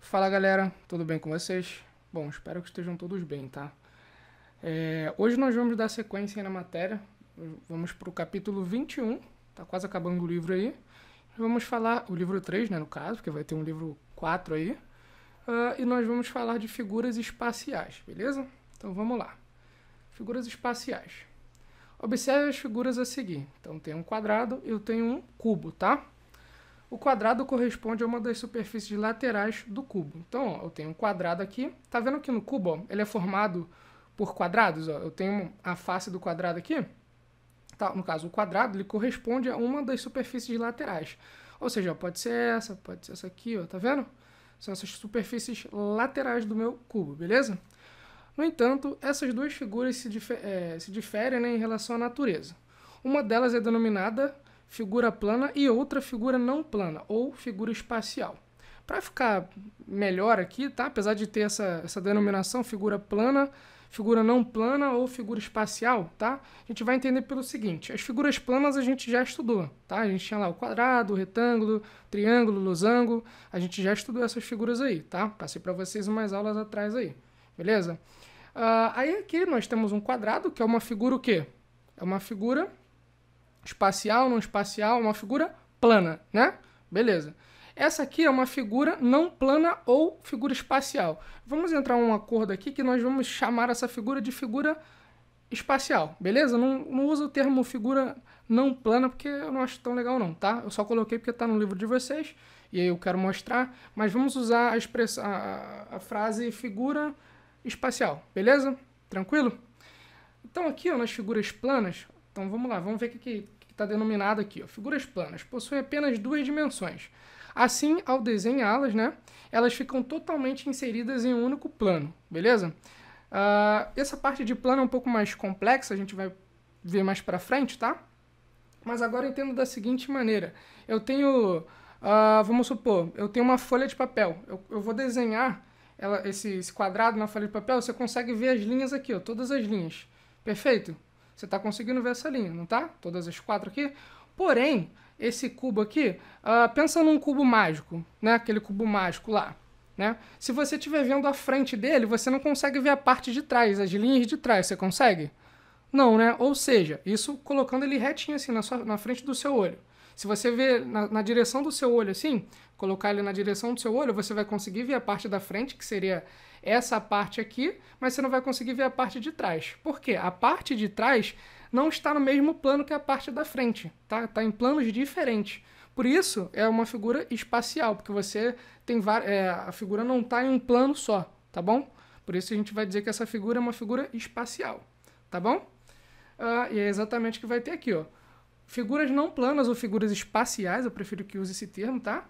Fala galera, tudo bem com vocês? Bom, espero que estejam todos bem, tá? Hoje nós vamos dar sequência aí na matéria, vamos para o capítulo 21, tá quase acabando o livro aí. Vamos falar, o livro 3, né, no caso, porque vai ter um livro 4 aí, e nós vamos falar de figuras espaciais, beleza? Então vamos lá. Figuras espaciais. Observe as figuras a seguir. Então tem um quadrado e eu tenho um cubo, tá? O quadrado corresponde a uma das superfícies laterais do cubo. Então, ó, eu tenho um quadrado aqui. Tá vendo que no cubo, ó, ele é formado por quadrados? Ó. Eu tenho a face do quadrado aqui. Tá, no caso, o quadrado ele corresponde a uma das superfícies laterais. Ou seja, ó, pode ser essa aqui, ó, tá vendo? São essas superfícies laterais do meu cubo, beleza? No entanto, essas duas figuras se diferem, né, em relação à natureza. Uma delas é denominada figura plana e outra figura não plana, ou figura espacial. Para ficar melhor aqui, tá? Apesar de ter essa denominação, figura plana, figura não plana ou figura espacial, tá? A gente vai entender pelo seguinte, as figuras planas a gente já estudou, tá? A gente tinha lá o quadrado, o retângulo, triângulo, losango, a gente já estudou essas figuras aí, tá? Passei para vocês umas aulas atrás aí, beleza? Aí aqui nós temos um quadrado, que é uma figura o quê? É uma figura espacial, não espacial, uma figura plana, né? Beleza. Essa aqui é uma figura não plana ou figura espacial. Vamos entrar em um acordo aqui que nós vamos chamar essa figura de figura espacial, beleza? Não usa o termo figura não plana porque eu não acho tão legal não, tá? Eu só coloquei porque está no livro de vocês e aí eu quero mostrar, mas vamos usar a frase figura espacial, beleza? Tranquilo? Então aqui, ó, nas figuras planas, então vamos lá, vamos ver o que está denominado aqui. Ó. Figuras planas possuem apenas duas dimensões. Assim, ao desenhá-las, né, elas ficam totalmente inseridas em um único plano, beleza? Essa parte de plano é um pouco mais complexa, a gente vai ver mais para frente, tá? Mas agora eu entendo da seguinte maneira. Eu tenho, vamos supor, eu tenho uma folha de papel. Eu vou desenhar esse quadrado na folha de papel, você consegue ver as linhas aqui, ó, todas as linhas. Perfeito? Você está conseguindo ver essa linha, não tá? Todas as quatro aqui. Porém, esse cubo aqui, pensa num cubo mágico, né? Aquele cubo mágico lá, né? Se você estiver vendo a frente dele, você não consegue ver a parte de trás, as linhas de trás. Você consegue? Não, né? Ou seja, isso colocando ele retinho assim na frente do seu olho. Se você ver na direção do seu olho assim, colocar ele na direção do seu olho, você vai conseguir ver a parte da frente, que seria essa parte aqui, mas você não vai conseguir ver a parte de trás. Por quê? A parte de trás não está no mesmo plano que a parte da frente, tá? Está em planos diferentes. Por isso, é uma figura espacial, porque você tem a figura não está em um plano só, tá bom? Por isso a gente vai dizer que essa figura é uma figura espacial, tá bom? E é exatamente o que vai ter aqui, ó. Figuras não planas ou figuras espaciais, eu prefiro que use esse termo, tá?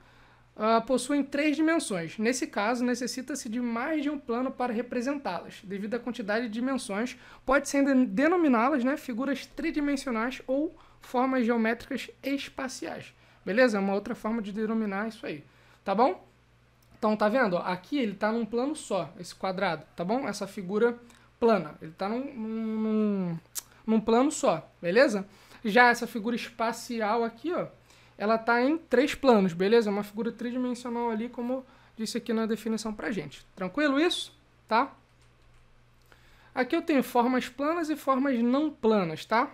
Possuem três dimensões. Nesse caso, necessita-se de mais de um plano para representá-las. Devido à quantidade de dimensões, pode-se denominá-las, né, figuras tridimensionais ou formas geométricas espaciais. Beleza? É uma outra forma de denominar isso aí. Tá bom? Então, tá vendo? Aqui ele está num plano só, esse quadrado, tá bom? Essa figura plana. Ele está num plano só, beleza? Já essa figura espacial aqui, ó, ela está em três planos, beleza? É uma figura tridimensional ali, como disse aqui na definição pra gente. Tranquilo isso? Tá? Aqui eu tenho formas planas e formas não planas, tá?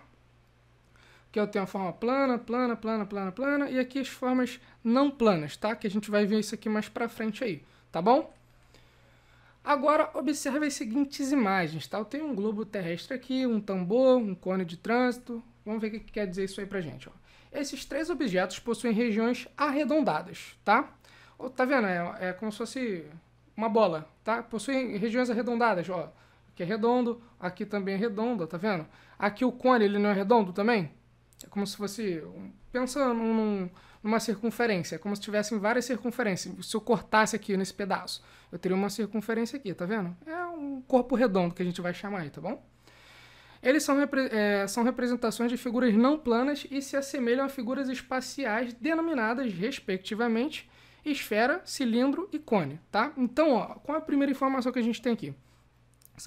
Aqui eu tenho a forma plana, plana, plana, plana, plana, e aqui as formas não planas, tá? Que a gente vai ver isso aqui mais pra frente aí, tá bom? Agora, observe as seguintes imagens, tá? Eu tenho um globo terrestre aqui, um tambor, um cone de trânsito. Vamos ver o que quer dizer isso aí pra gente, ó. Esses três objetos possuem regiões arredondadas, tá? Tá vendo? É como se fosse uma bola, tá? Possuem regiões arredondadas, ó. Aqui é redondo, aqui também é redondo, tá vendo? Aqui o cone, ele não é redondo também? É como se fosse... Pensa numa circunferência, é como se tivessem várias circunferências. Se eu cortasse aqui nesse pedaço, eu teria uma circunferência aqui, tá vendo? É um corpo redondo que a gente vai chamar aí, tá bom? Eles são representações de figuras não planas e se assemelham a figuras espaciais denominadas, respectivamente, esfera, cilindro e cone, tá? Então, ó, qual é a primeira informação que a gente tem aqui?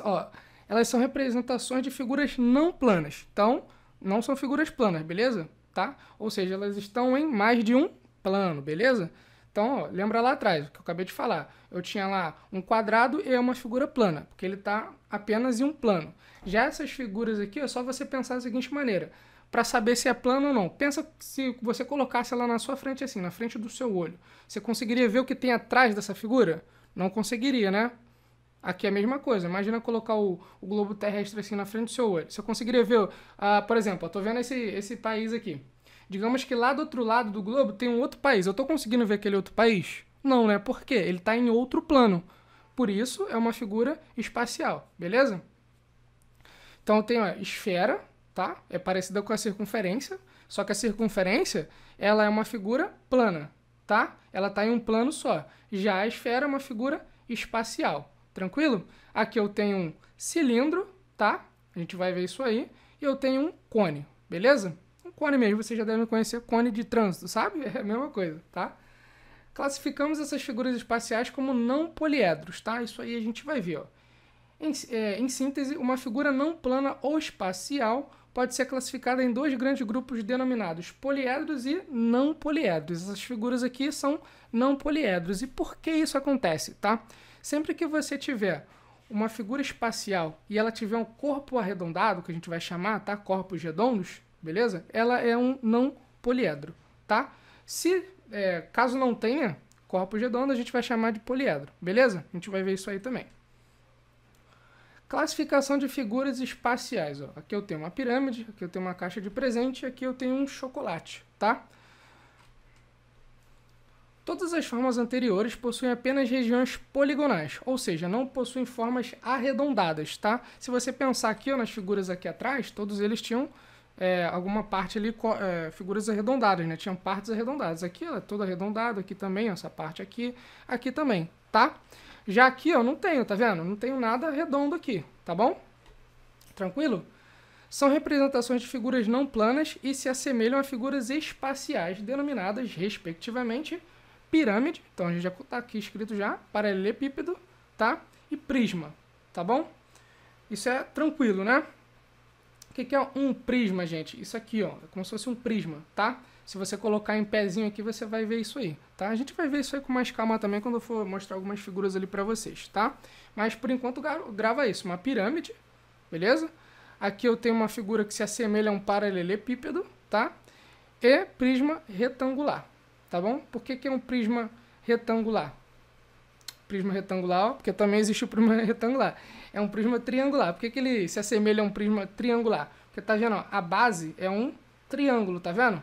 Ó, elas são representações de figuras não planas, então não são figuras planas, beleza? Tá? Ou seja, elas estão em mais de um plano, beleza? Então, ó, lembra lá atrás, o que eu acabei de falar. Eu tinha lá um quadrado e uma figura plana, porque ele está apenas em um plano. Já essas figuras aqui, é só você pensar da seguinte maneira. Para saber se é plano ou não. Pensa se você colocasse ela na sua frente assim, na frente do seu olho. Você conseguiria ver o que tem atrás dessa figura? Não conseguiria, né? Aqui é a mesma coisa. Imagina colocar o globo terrestre assim na frente do seu olho. Você conseguiria ver, por exemplo, eu tô vendo esse país aqui. Digamos que lá do outro lado do globo tem um outro país. Eu tô conseguindo ver aquele outro país? Não, né? Por quê? Ele está em outro plano. Por isso, é uma figura espacial, beleza? Então, eu tenho a esfera, tá? É parecida com a circunferência, só que a circunferência, ela é uma figura plana, tá? Ela está em um plano só. Já a esfera é uma figura espacial, tranquilo? Aqui eu tenho um cilindro, tá? A gente vai ver isso aí. E eu tenho um cone, beleza? Um cone mesmo, você já deve conhecer cone de trânsito, sabe? É a mesma coisa, tá? Classificamos essas figuras espaciais como não poliedros, tá? Isso aí a gente vai ver, ó. Em síntese, uma figura não plana ou espacial pode ser classificada em dois grandes grupos denominados poliedros e não poliedros. Essas figuras aqui são não poliedros. E por que isso acontece, tá? Sempre que você tiver uma figura espacial e ela tiver um corpo arredondado, que a gente vai chamar, tá? Corpos redondos, beleza? Ela é um não poliedro, tá? Caso não tenha corpos redondos, a gente vai chamar de poliedro, beleza? A gente vai ver isso aí também. Classificação de figuras espaciais. Ó. Aqui eu tenho uma pirâmide, aqui eu tenho uma caixa de presente, aqui eu tenho um chocolate, tá? Todas as formas anteriores possuem apenas regiões poligonais, ou seja, não possuem formas arredondadas, tá? Se você pensar aqui, ó, nas figuras aqui atrás, todos eles tinham alguma parte ali, figuras arredondadas, né? Tinham partes arredondadas. Aqui é todo arredondado, aqui também, essa parte aqui também, tá? Já aqui, ó, não tenho, tá vendo? Não tenho nada redondo aqui, tá bom? Tranquilo? São representações de figuras não planas e se assemelham a figuras espaciais, denominadas, respectivamente, pirâmide, então a gente já está aqui escrito já, paralelepípedo, tá? E prisma, tá bom? Isso é tranquilo, né? O que é um prisma, gente? Isso aqui, ó, é como se fosse um prisma, tá? Se você colocar em pezinho aqui, você vai ver isso aí, tá? A gente vai ver isso aí com mais calma também quando eu for mostrar algumas figuras ali para vocês, tá? Mas por enquanto grava isso, uma pirâmide, beleza? Aqui eu tenho uma figura que se assemelha a um paralelepípedo, tá? E prisma retangular, tá bom? Por que é um prisma retangular? Prisma retangular, porque também existe o prisma retangular. É um prisma triangular. Por que ele se assemelha a um prisma triangular? Porque tá vendo, ó, a base é um triângulo, tá vendo?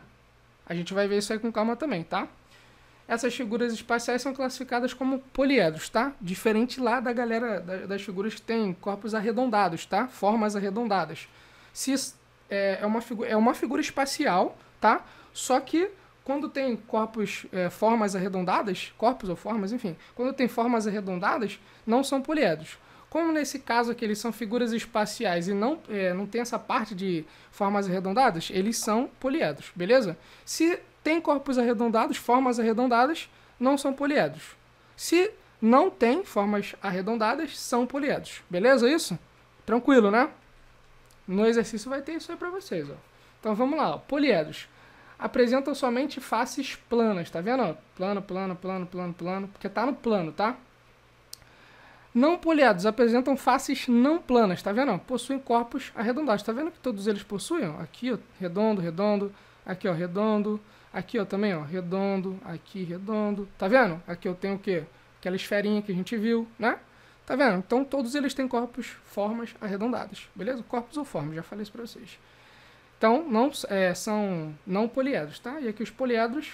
A gente vai ver isso aí com calma também, tá? Essas figuras espaciais são classificadas como poliedros, tá? Diferente lá da galera das figuras que tem corpos arredondados, tá? Formas arredondadas. É uma figura espacial, tá? Só que quando tem formas arredondadas, corpos ou formas, enfim, quando tem formas arredondadas, não são poliedros. Como nesse caso aqui eles são figuras espaciais e não tem essa parte de formas arredondadas, eles são poliedros, beleza? Se tem corpos arredondados, formas arredondadas, não são poliedros. Se não tem formas arredondadas, são poliedros, beleza isso? Tranquilo, né? No exercício vai ter isso aí para vocês, ó. Então vamos lá, ó. Poliedros apresentam somente faces planas, tá vendo? Ó? Plano, plano, plano, plano, plano, porque tá no plano, tá? Não poliedros apresentam faces não planas, tá vendo? Possuem corpos arredondados. Tá vendo que todos eles possuem? Ó? Aqui, ó, redondo, redondo. Aqui, ó, redondo. Aqui, ó, também, ó, redondo. Aqui, redondo. Tá vendo? Aqui eu tenho o quê? Aquela esferinha que a gente viu, né? Tá vendo? Então, todos eles têm corpos, formas arredondadas. Beleza? Corpos ou formas, já falei isso pra vocês. Então, são não poliedros, tá? E aqui os poliedros,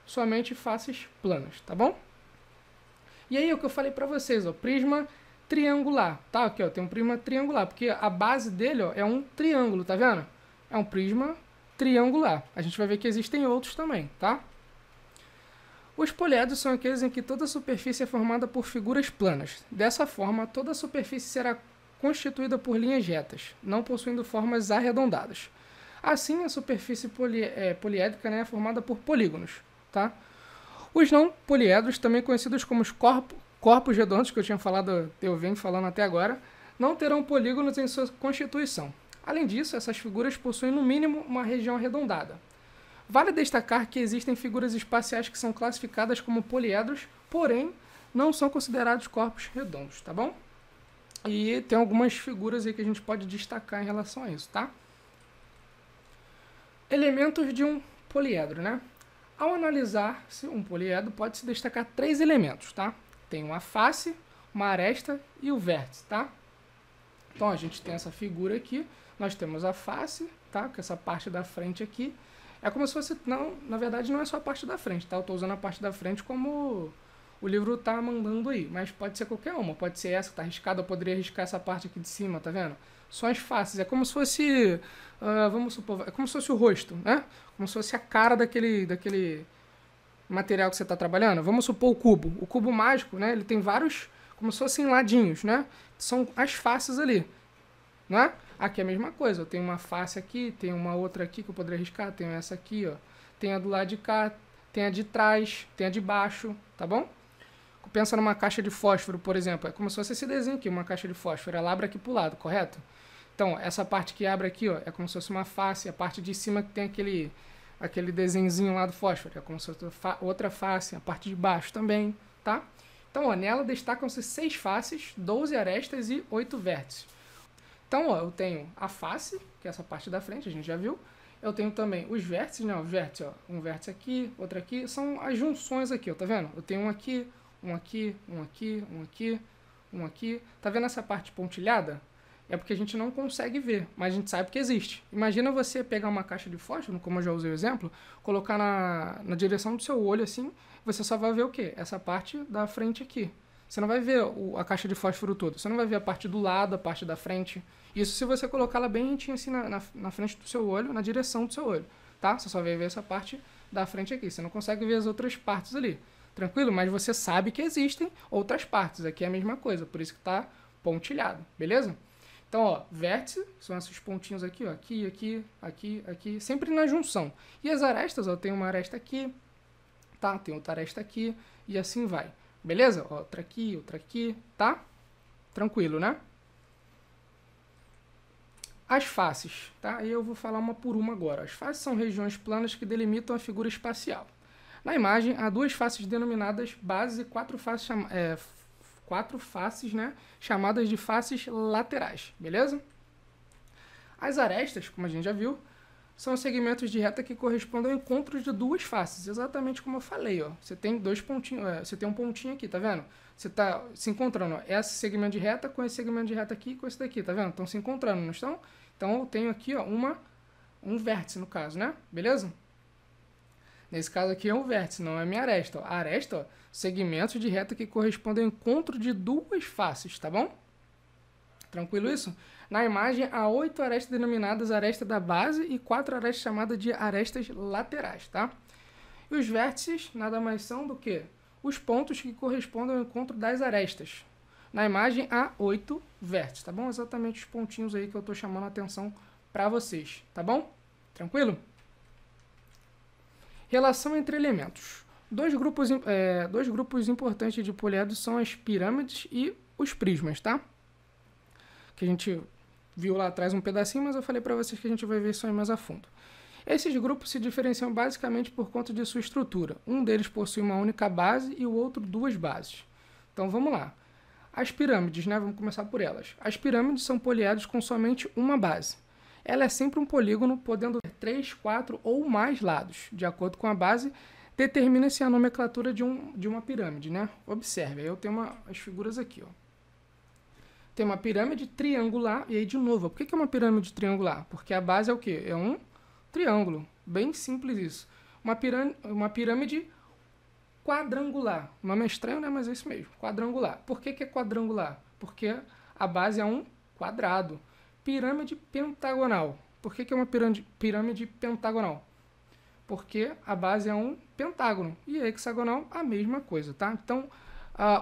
somente faces planas, tá bom? E aí, o que eu falei pra vocês, ó, prisma triangular, tá? Aqui, ó, tem um prisma triangular, porque a base dele, ó, é um triângulo, tá vendo? É um prisma triangular. A gente vai ver que existem outros também, tá? Os poliedros são aqueles em que toda a superfície é formada por figuras planas. Dessa forma, toda a superfície será constituída por linhas retas, não possuindo formas arredondadas. Assim, a superfície poliédrica, né, é formada por polígonos, tá? Os não poliedros, também conhecidos como os corpos redondos, que eu venho falando até agora, não terão polígonos em sua constituição. Além disso, essas figuras possuem no mínimo uma região arredondada. Vale destacar que existem figuras espaciais que são classificadas como poliedros, porém não são considerados corpos redondos, tá bom? E tem algumas figuras aí que a gente pode destacar em relação a isso, tá? Elementos de um poliedro, né? Ao analisar um poliedro, pode-se destacar 3 elementos, tá? Tem uma face, uma aresta e o vértice, tá? Então, a gente tem essa figura aqui, nós temos a face, tá? Que é essa parte da frente aqui. É como se fosse... Não, na verdade, não é só a parte da frente, tá? Eu estou usando a parte da frente como o livro tá mandando aí, mas pode ser qualquer uma. Pode ser essa que tá riscada, eu poderia riscar essa parte aqui de cima, tá vendo? São as faces, é como se fosse... vamos supor, é como se fosse o rosto, né? Como se fosse a cara daquele material que você está trabalhando. Vamos supor o cubo. O cubo mágico, né? Ele tem vários, como se fossem ladinhos, né? São as faces ali, né? Aqui é a mesma coisa. Eu tenho uma face aqui, tem uma outra aqui que eu poderia riscar, tenho essa aqui, ó. Tem a do lado de cá, tem a de trás, tem a de baixo, tá bom? Pensa numa caixa de fósforo, por exemplo. É como se fosse esse desenho aqui, uma caixa de fósforo. Ela abre aqui pro lado, correto? Então, essa parte que abre aqui, ó, é como se fosse uma face. A parte de cima que tem aquele desenhozinho lá do fósforo. É como se fosse outra face. A parte de baixo também, tá? Então, ó, nela destacam-se 6 faces, 12 arestas e 8 vértices. Então, ó, eu tenho a face, que é essa parte da frente, a gente já viu. Eu tenho também os vértices, né? Os vértices, ó, um vértice aqui, outro aqui. São as junções aqui, ó, tá vendo? Eu tenho um aqui, um aqui, um aqui, um aqui, um aqui. Tá vendo essa parte pontilhada? É porque a gente não consegue ver, mas a gente sabe que existe. Imagina você pegar uma caixa de fósforo, como eu já usei o exemplo, colocar na direção do seu olho assim, você só vai ver o quê? Essa parte da frente aqui. Você não vai ver a caixa de fósforo toda, você não vai ver a parte do lado, a parte da frente. Isso se você colocar ela bem rentinha assim na frente do seu olho, na direção do seu olho, tá? Você só vai ver essa parte da frente aqui, você não consegue ver as outras partes ali. Tranquilo? Mas você sabe que existem outras partes, aqui é a mesma coisa, por isso que tá pontilhado, beleza? Então, ó, vértice, são esses pontinhos aqui, ó, aqui, aqui, aqui, aqui, sempre na junção. E as arestas, ó, tem uma aresta aqui, tá? Tem outra aresta aqui, e assim vai. Beleza? Ó, outra aqui, tá? Tranquilo, né? As faces, tá? E eu vou falar uma por uma agora. As faces são regiões planas que delimitam a figura espacial. Na imagem, há 2 faces denominadas bases e 4 faces, né, chamadas de faces laterais, beleza? As arestas, como a gente já viu, são segmentos de reta que correspondem ao encontro de 2 faces, exatamente como eu falei, ó. Você tem 2 pontinhos, você tem um pontinho aqui, tá vendo? Você tá se encontrando, ó, esse segmento de reta com esse segmento de reta aqui com esse daqui, tá vendo? Estão se encontrando, não estão? Então eu tenho aqui, ó, um vértice no caso, né? Beleza? Nesse caso aqui é um vértice, não é minha aresta. Ó. A aresta, ó, segmentos de reta que correspondem ao encontro de 2 faces, tá bom? Tranquilo isso? Na imagem, há 8 arestas denominadas aresta da base e 4 arestas chamadas de arestas laterais, tá? E os vértices nada mais são do que os pontos que correspondem ao encontro das arestas. Na imagem, há 8 vértices, tá bom? Exatamente os pontinhos aí que eu estou chamando a atenção para vocês, tá bom? Tranquilo? Relação entre elementos. Dois grupos importantes de poliedros são as pirâmides e os prismas, tá? Que a gente viu lá atrás um pedacinho, mas eu falei para vocês que a gente vai ver isso aí mais a fundo. Esses grupos se diferenciam basicamente por conta de sua estrutura. Um deles possui uma única base e o outro 2 bases. Então vamos lá. As pirâmides, né? Vamos começar por elas. As pirâmides são poliedros com somente uma base. Ela é sempre um polígono, podendo ter 3, 4 ou mais lados. De acordo com a base, determina-se a nomenclatura de uma pirâmide, né? Observe, aí eu tenho as figuras aqui, ó. Tem uma pirâmide triangular, e aí de novo, por que é uma pirâmide triangular? Porque a base é o quê? É um triângulo, bem simples isso. Uma pirâmide quadrangular, o nome é estranho, né? Mas é isso mesmo, quadrangular. Por que é quadrangular? Porque a base é um quadrado. Pirâmide pentagonal. Por que é uma pirâmide pentagonal? Porque a base é um pentágono. E hexagonal, a mesma coisa, tá? Então,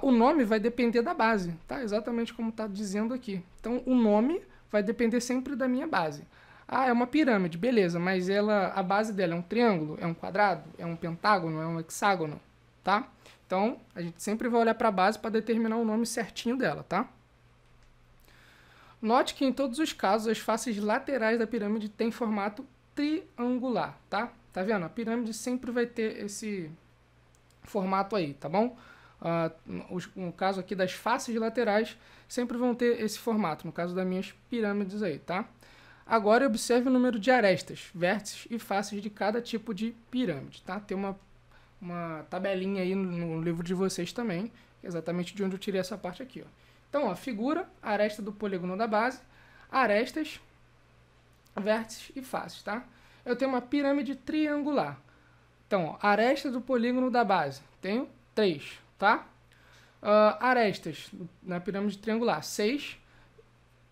o nome vai depender da base, tá? Exatamente como está dizendo aqui. Então, o nome vai depender sempre da minha base. Ah, é uma pirâmide, beleza, mas a base dela é um triângulo, é um quadrado, é um pentágono, é um hexágono, tá? Então, a gente sempre vai olhar para a base para determinar o nome certinho dela, tá? Note que em todos os casos as faces laterais da pirâmide têm formato triangular, tá? Tá vendo? A pirâmide sempre vai ter esse formato aí, tá bom? No caso aqui das faces laterais, sempre vão ter esse formato, no caso das minhas pirâmides aí, tá? Agora observe o número de arestas, vértices e faces de cada tipo de pirâmide, tá? Tem uma tabelinha aí no livro de vocês também, exatamente de onde eu tirei essa parte aqui, ó. Então, ó, figura, aresta do polígono da base, arestas, vértices e faces, tá? Eu tenho uma pirâmide triangular. Então, ó, aresta do polígono da base, tenho 3, tá? Arestas na pirâmide triangular, 6,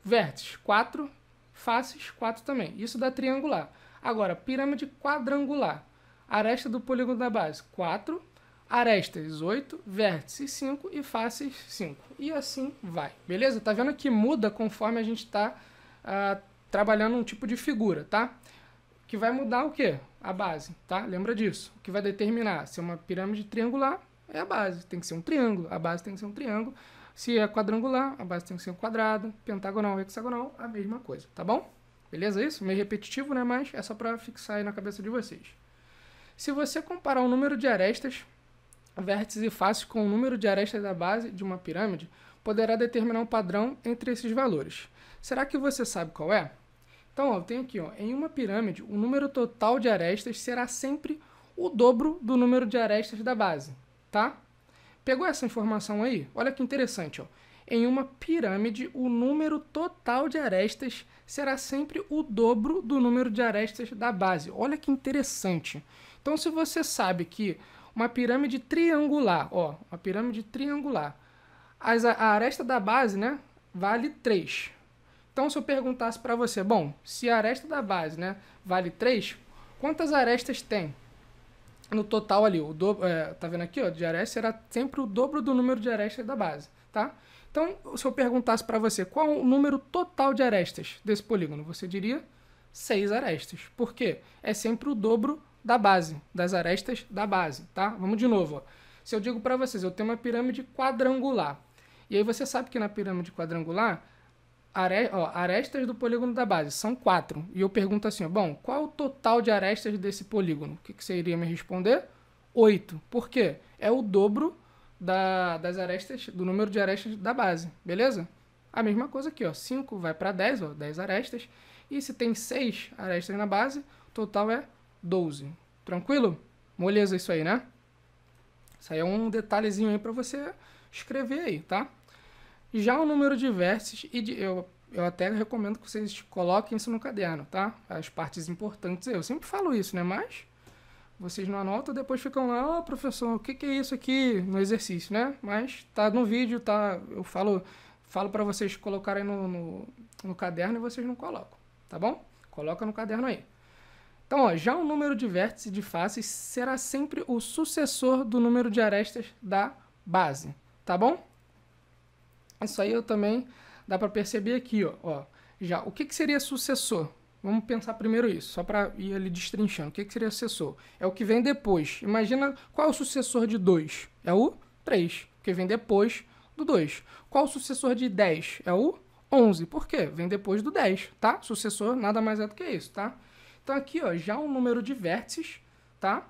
vértices, 4, faces, 4 também. Isso dá triangular. Agora, pirâmide quadrangular, aresta do polígono da base, 4, arestas, 8, vértices, 5 e faces, 5. E assim vai, beleza? Tá vendo que muda conforme a gente está trabalhando um tipo de figura, tá? Que vai mudar o quê? A base, tá? Lembra disso. O que vai determinar se é uma pirâmide triangular é a base. Tem que ser um triângulo. A base tem que ser um triângulo. Se é quadrangular, a base tem que ser um quadrado. Pentagonal, hexagonal, a mesma coisa, tá bom? Beleza isso? Meio repetitivo, né? Mas é só para fixar aí na cabeça de vocês. Se você comparar o número de arestas, vértices e faces com o número de arestas da base de uma pirâmide, poderá determinar um padrão entre esses valores. Será que você sabe qual é? Então, ó, eu tenho aqui, ó, em uma pirâmide, o número total de arestas será sempre o dobro do número de arestas da base, tá? Pegou essa informação aí? Olha que interessante, ó. Em uma pirâmide, o número total de arestas será sempre o dobro do número de arestas da base. Olha que interessante. Então, se você sabe que uma pirâmide triangular, ó, uma pirâmide triangular, a aresta da base, né, vale 3. Então, se eu perguntasse para você, bom, se a aresta da base, né, vale 3, quantas arestas tem no total ali? Tá vendo aqui, ó, de arestas será sempre o dobro do número de arestas da base, tá? Então, se eu perguntasse para você qual o número total de arestas desse polígono, você diria 6 arestas. Por quê? É sempre o dobro da base, das arestas da base, tá? Vamos de novo, ó. Se eu digo para vocês, eu tenho uma pirâmide quadrangular, e aí você sabe que na pirâmide quadrangular, arestas do polígono da base são 4. E eu pergunto assim, ó, bom, qual é o total de arestas desse polígono? O que você iria me responder? 8. Por quê? É o dobro das arestas, do número de arestas da base, beleza? A mesma coisa aqui, ó, 5 vai para 10, ó, 10 arestas. E se tem 6 arestas na base, o total é 12. Tranquilo? Moleza isso aí, né? Isso aí é um detalhezinho aí para você escrever aí, tá? Já o número de vértices, eu até recomendo que vocês coloquem isso no caderno, tá? As partes importantes, eu sempre falo isso, né? Mas vocês não anotam, depois ficam lá, professor, o que é isso aqui no exercício, né? Mas tá no vídeo, tá? Eu falo para vocês colocarem no caderno e vocês não colocam, tá bom? Coloca no caderno aí. Então, ó, já o número de vértices e de faces será sempre o sucessor do número de arestas da base, tá bom? Isso aí eu também dá para perceber aqui, ó. Já, o que seria sucessor? Vamos pensar primeiro isso, só para ir ali destrinchando. O que seria sucessor? É o que vem depois. Imagina qual é o sucessor de 2? É o 3, que vem depois do 2. Qual é o sucessor de 10? É o 11. Por quê? Vem depois do 10, tá? Sucessor nada mais é do que isso, tá? Então aqui, ó, já o número de vértices, tá?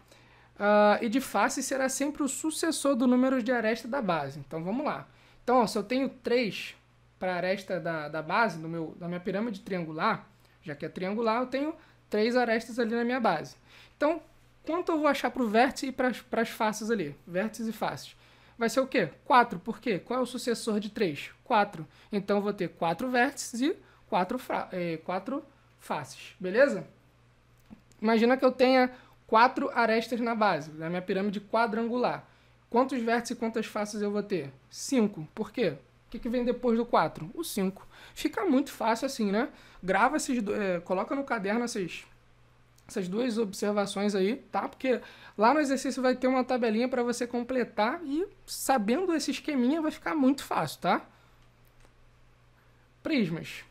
E de faces será sempre o sucessor do número de aresta da base. Então vamos lá. Então, ó, se eu tenho 3 para a aresta da base, da minha pirâmide triangular, já que é triangular, eu tenho 3 arestas ali na minha base. Então, quanto eu vou achar para o vértice e para as faces ali? Vértices e faces. Vai ser o quê? 4. Por quê? Qual é o sucessor de 3? 4. Então, eu vou ter 4 vértices e 4 faces. Beleza? Imagina que eu tenha 4 arestas na base, da minha pirâmide quadrangular. Quantos vértices e quantas faces eu vou ter? 5. Por quê? O que vem depois do 4? O 5. Fica muito fácil assim, né? Grava coloca no caderno essas duas observações aí, tá? Porque lá no exercício vai ter uma tabelinha para você completar e sabendo esse esqueminha vai ficar muito fácil, tá? Prismas.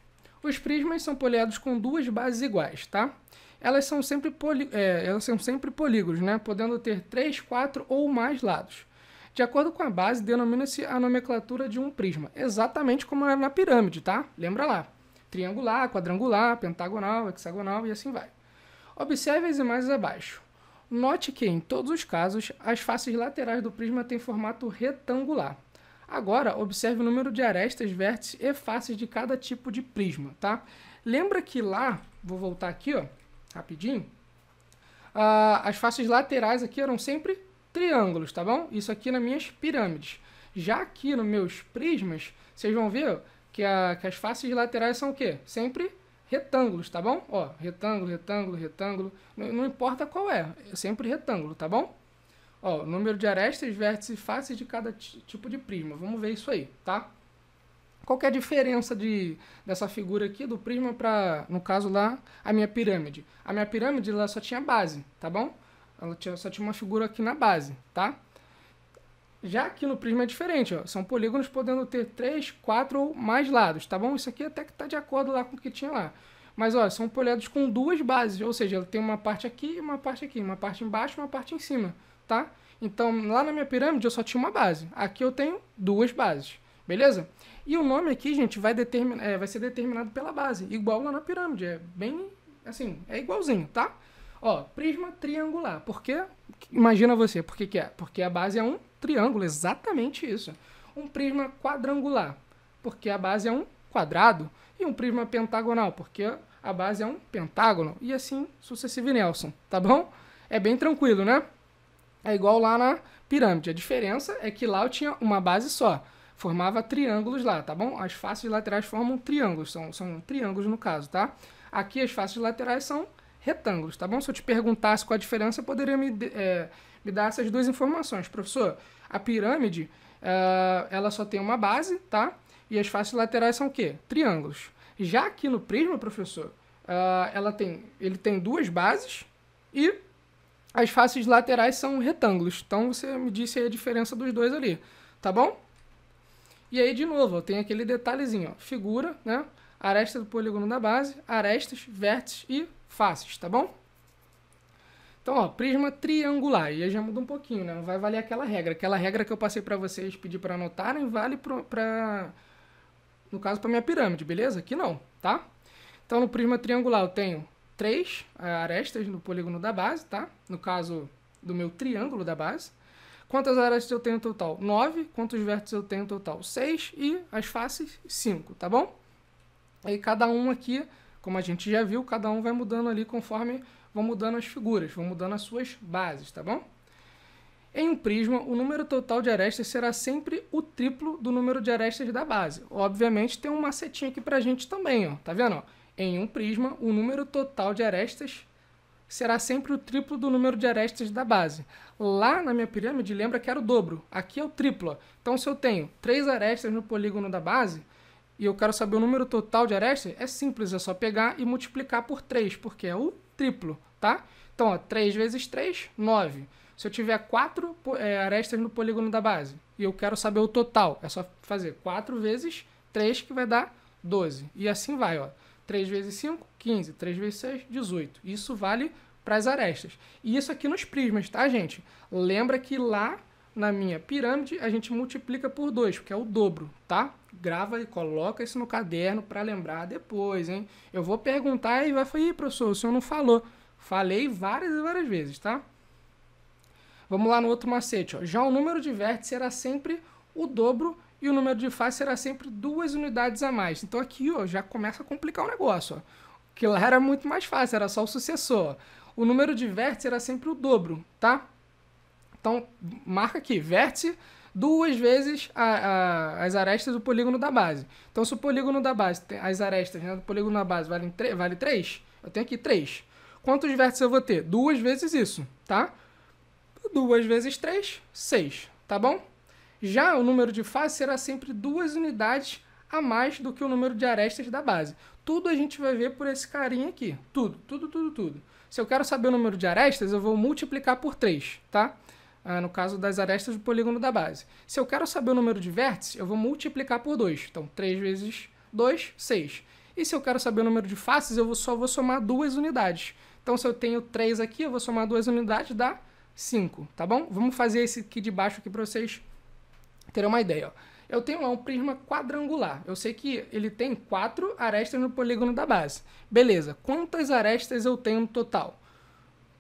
Os prismas são poliedros com duas bases iguais, tá? Elas são sempre polígonos, né? Podendo ter 3, 4 ou mais lados. De acordo com a base, denomina-se a nomenclatura de um prisma, exatamente como é na pirâmide, tá? Lembra lá. Triangular, quadrangular, pentagonal, hexagonal e assim vai. Observe as imagens abaixo. Note que, em todos os casos, as faces laterais do prisma têm formato retangular. Agora, observe o número de arestas, vértices e faces de cada tipo de prisma, tá? Lembra que lá, vou voltar aqui, ó, rapidinho, as faces laterais aqui eram sempre triângulos, tá bom? Isso aqui nas minhas pirâmides. Já aqui nos meus prismas, vocês vão ver que as faces laterais são o quê? Sempre retângulos, tá bom? Ó, retângulo, retângulo, retângulo. Não importa qual é sempre retângulo, tá bom? Ó, número de arestas, vértices e faces de cada tipo de prisma. Vamos ver isso aí, tá? Qual que é a diferença dessa figura aqui do prisma para, no caso lá, a minha pirâmide? A minha pirâmide ela só tinha base, tá bom? Ela só tinha uma figura aqui na base, tá? Já aqui no prisma é diferente, ó. São polígonos podendo ter 3, 4 ou mais lados, tá bom? Isso aqui até que está de acordo lá com o que tinha lá. Mas, ó, são poliedros com duas bases, ou seja, ele tem uma parte aqui e uma parte aqui, uma parte embaixo e uma parte em cima, tá? Então, lá na minha pirâmide eu só tinha uma base. Aqui eu tenho duas bases, beleza? E o nome aqui, gente, vai ser determinado pela base, igual lá na pirâmide. É bem, assim, é igualzinho, tá? Ó, prisma triangular. Por quê? Imagina você, por que que é? Porque a base é um triângulo, exatamente isso. Um prisma quadrangular, porque a base é um quadrado. E um prisma pentagonal, porque a base é um pentágono. E assim, sucessivo Nelson, tá bom? É bem tranquilo, né? É igual lá na pirâmide. A diferença é que lá eu tinha uma base só. Formava triângulos lá, tá bom? As faces laterais formam triângulos, são triângulos no caso, tá? Aqui as faces laterais são retângulos, tá bom? Se eu te perguntasse qual a diferença, eu poderia me dar essas duas informações. Professor, a pirâmide, ela só tem uma base, tá? E as faces laterais são o quê? Triângulos. Já aqui no prisma, professor, ele tem duas bases e as faces laterais são retângulos. Então, você me disse aí a diferença dos dois ali, tá bom? E aí, de novo, tem aquele detalhezinho, ó, figura, né? Aresta do polígono da base, arestas, vértices e faces, tá bom? Então, ó, prisma triangular. E aí já muda um pouquinho, né? Não vai valer aquela regra. Aquela regra que eu passei para vocês, pedi para anotarem, vale no caso, para minha pirâmide, beleza? Aqui não, tá? Então, no prisma triangular eu tenho 3 arestas no polígono da base, tá? No caso do meu triângulo da base. Quantas arestas eu tenho no total? 9. Quantos vértices eu tenho no total? 6. E as faces, 5, tá bom? Aí cada um aqui, como a gente já viu, cada um vai mudando ali conforme vão mudando as figuras, vão mudando as suas bases, tá bom? Em um prisma, o número total de arestas será sempre o triplo do número de arestas da base. Obviamente tem um macetinho aqui pra gente também, ó. Tá vendo? Ó? Em um prisma, o número total de arestas será sempre o triplo do número de arestas da base. Lá na minha pirâmide, lembra que era o dobro. Aqui é o triplo. Ó. Então, se eu tenho 3 arestas no polígono da base e eu quero saber o número total de arestas, é simples, é só pegar e multiplicar por 3, porque é o triplo, tá? Então, ó, 3 vezes 3, 9. Se eu tiver 4 arestas no polígono da base e eu quero saber o total, é só fazer 4 vezes 3, que vai dar 12. E assim vai, ó. 3 vezes 5, 15. 3 vezes 6, 18. Isso vale para as arestas. E isso aqui nos prismas, tá, gente? Lembra que lá na minha pirâmide a gente multiplica por 2, porque é o dobro, tá? Grava e coloca isso no caderno para lembrar depois, hein? Eu vou perguntar e vai falar, professor, o senhor não falou. Falei várias e várias vezes, tá? Vamos lá no outro macete, ó. Já o número de vértices será sempre o dobro e o número de faces será sempre 2 unidades a mais. Então aqui, ó, já começa a complicar o negócio, ó. Que lá era muito mais fácil, era só o sucessor. Ó. O número de vértices era sempre o dobro, tá? Então, marca aqui, vértice 2 vezes as arestas do polígono da base. Então, se o polígono da base, as arestas, né, do polígono da base vale 3, eu tenho aqui 3. Quantos vértices eu vou ter? 2 vezes isso, tá? 2 vezes 3, 6, tá bom? Já o número de faces será sempre 2 unidades a mais do que o número de arestas da base. Tudo a gente vai ver por esse carinha aqui. Tudo. Se eu quero saber o número de arestas, eu vou multiplicar por 3, tá? No caso das arestas do polígono da base. Se eu quero saber o número de vértices, eu vou multiplicar por 2. Então, 3 vezes 2, 6. E se eu quero saber o número de faces, eu só vou somar 2 unidades. Então, se eu tenho 3 aqui, eu vou somar 2 unidades, dá 5, tá bom? Vamos fazer esse aqui de baixo aqui para vocês terem uma ideia, ó. Eu tenho lá um prisma quadrangular. Eu sei que ele tem 4 arestas no polígono da base. Beleza. Quantas arestas eu tenho no total?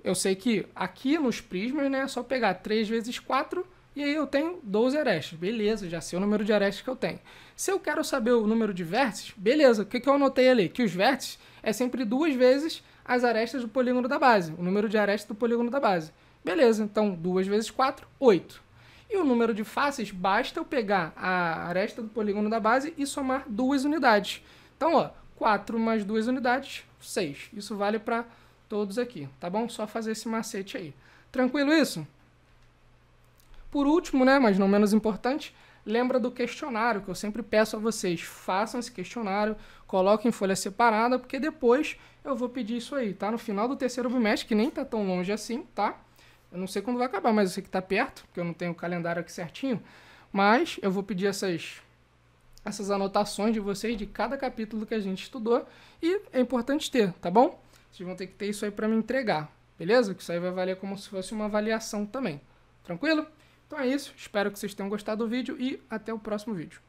eu sei que aqui nos prismas, né, é só pegar 3 vezes 4 e aí eu tenho 12 arestas. Beleza, já sei o número de arestas que eu tenho. Se eu quero saber o número de vértices, beleza, o que eu anotei ali? Que os vértices é sempre 2 vezes as arestas do polígono da base, o número de arestas do polígono da base. Beleza, então 2 vezes 4, 8. E o número de faces, basta eu pegar a aresta do polígono da base e somar 2 unidades. Então, ó, 4 mais 2 unidades, 6. Isso vale para todos aqui, tá bom? Só fazer esse macete aí. Tranquilo isso? Por último, né, mas não menos importante, lembra do questionário, que eu sempre peço a vocês, façam esse questionário, coloquem em folha separada, porque depois eu vou pedir isso aí, tá? No final do terceiro bimestre, que nem tá tão longe assim, tá? Eu não sei quando vai acabar, mas eu sei que tá perto, porque eu não tenho o calendário aqui certinho, mas eu vou pedir essas anotações de vocês de cada capítulo que a gente estudou, e é importante ter, tá bom? Vocês vão ter que ter isso aí para me entregar, beleza? Que isso aí vai valer como se fosse uma avaliação também. Tranquilo? Então é isso, espero que vocês tenham gostado do vídeo e até o próximo vídeo.